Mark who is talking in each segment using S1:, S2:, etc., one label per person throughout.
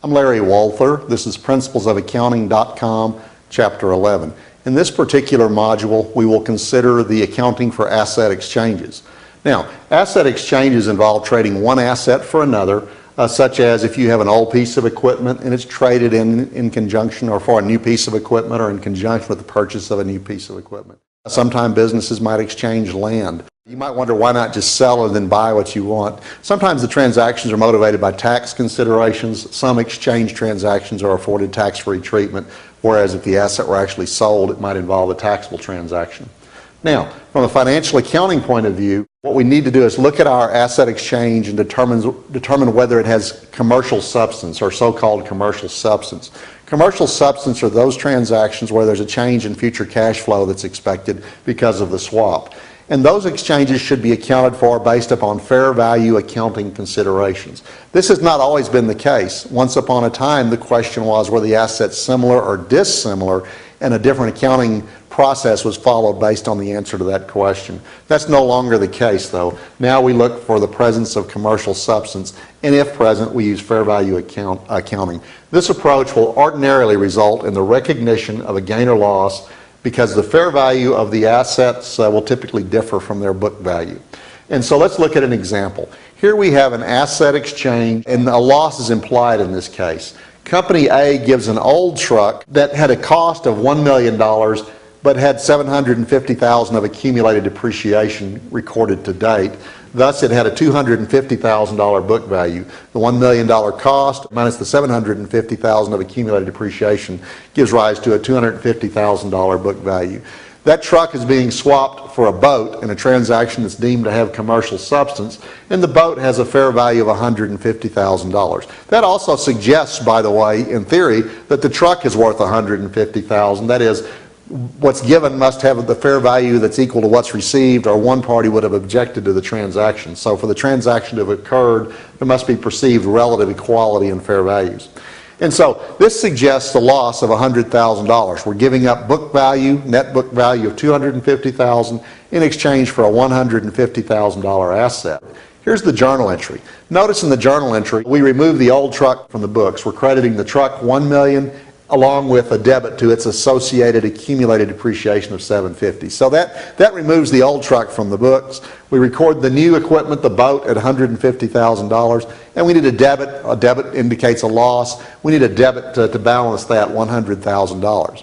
S1: I'm Larry Walther. This is principlesofaccounting.com, Chapter 11. In this particular module, we will consider the accounting for asset exchanges. Now, asset exchanges involve trading one asset for another, such as if you have an old piece of equipment and it's traded in conjunction or for a new piece of equipment or in conjunction with the purchase of a new piece of equipment. Sometimes businesses might exchange land. You might wonder why not just sell and then buy what you want. Sometimes the transactions are motivated by tax considerations. Some exchange transactions are afforded tax-free treatment, whereas if the asset were actually sold, it might involve a taxable transaction. Now, from a financial accounting point of view, what we need to do is look at our asset exchange and determine whether it has commercial substance or so-called commercial substance. Commercial substance are those transactions where there's a change in future cash flow that's expected because of the swap. And those exchanges should be accounted for based upon fair value accounting considerations. This has not always been the case. Once upon a time, the question was were the assets similar or dissimilar, and a different accounting process was followed based on the answer to that question. That's no longer the case, though. Now we look for the presence of commercial substance, and if present, we use fair value accounting. This approach will ordinarily result in the recognition of a gain or loss because the fair value of the assets will typically differ from their book value. And so let's look at an example. Here we have an asset exchange, and a loss is implied in this case. Company A gives an old truck that had a cost of $1 million but had $750,000 of accumulated depreciation recorded to date. Thus, it had a $250,000 book value. The $1 million cost minus the $750,000 of accumulated depreciation gives rise to a $250,000 book value. That truck is being swapped for a boat in a transaction that's deemed to have commercial substance, and the boat has a fair value of $150,000. That also suggests, by the way, in theory, that the truck is worth $150,000. That is, what's given must have the fair value that's equal to what's received, or one party would have objected to the transaction. So for the transaction to have occurred, there must be perceived relative equality in fair values. And so this suggests a loss of $100,000. We're giving up book value, net book value of $250,000 in exchange for a $150,000 asset. Here's the journal entry. Notice in the journal entry, we remove the old truck from the books. We're crediting the truck $1 million along with a debit to its associated accumulated depreciation of $750,000. So that removes the old truck from the books. We record the new equipment, the boat, at $150,000, and we need a debit. A debit indicates a loss. We need a debit to balance that $100,000.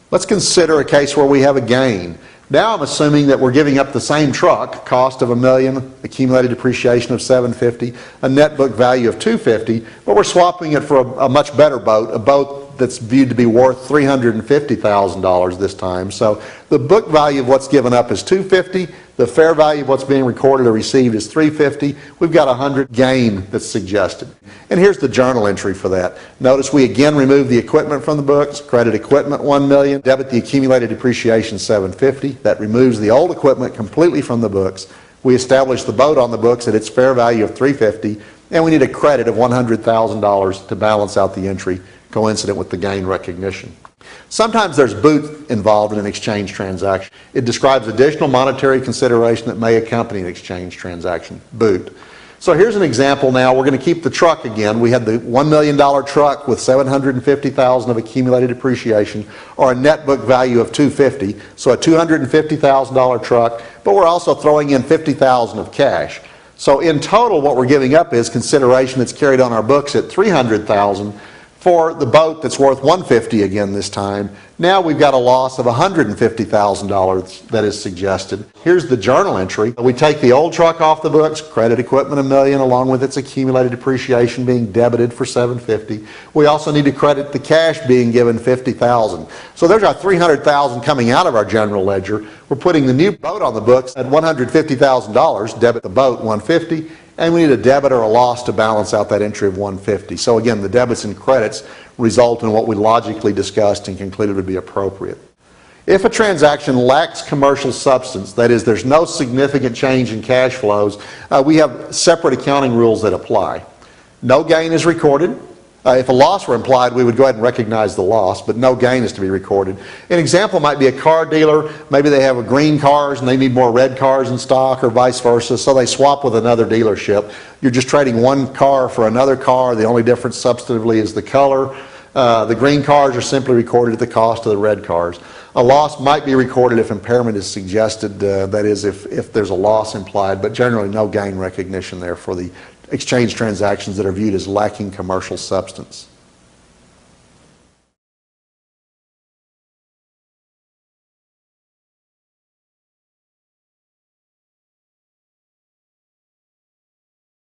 S1: Let's consider a case where we have a gain. Now I'm assuming that we're giving up the same truck, cost of $1 million, accumulated depreciation of $750,000, a net book value of $250,000, but we're swapping it for a much better boat, a boat that's viewed to be worth $350,000 this time. So the book value of what's given up is $250,000. The fair value of what's being recorded or received is $350,000. We've got $100,000 gain that's suggested. And here's the journal entry for that. Notice we again remove the equipment from the books, credit equipment $1 million, debit the accumulated depreciation $750,000. That removes the old equipment completely from the books. We establish the boat on the books at its fair value of $350,000, and we need a credit of $100,000 to balance out the entry coincident with the gain recognition. Sometimes there's boot involved in an exchange transaction. It describes additional monetary consideration that may accompany an exchange transaction, boot. So here's an example now. We're going to keep the truck again. We had the $1 million truck with $750,000 of accumulated depreciation, or a net book value of $250,000, so a $250,000 truck, but we're also throwing in $50,000 of cash. So in total, what we're giving up is consideration that's carried on our books at $300,000 for the boat that's worth $150,000 again this time. Now we've got a loss of $150,000 that is suggested. Here's the journal entry. We take the old truck off the books, credit equipment $1 million along with its accumulated depreciation being debited for $750,000. We also need to credit the cash being given $50,000. So there's our $300,000 coming out of our general ledger. We're putting the new boat on the books at $150,000, debit the boat $150,000, and we need a debit or a loss to balance out that entry of $150,000. So again, the debits and credits result in what we logically discussed and concluded would be appropriate. If a transaction lacks commercial substance, that is, there's no significant change in cash flows, we have separate accounting rules that apply. No gain is recorded. If a loss were implied, we would go ahead and recognize the loss, but no gain is to be recorded. An example might be a car dealer. Maybe they have green cars and they need more red cars in stock, or vice versa, so they swap with another dealership. You're just trading one car for another car. The only difference substantively is the color. The green cars are simply recorded at the cost of the red cars. A loss might be recorded if impairment is suggested, that is, if there's a loss implied, but generally no gain recognition there for the exchange transactions that are viewed as lacking commercial substance.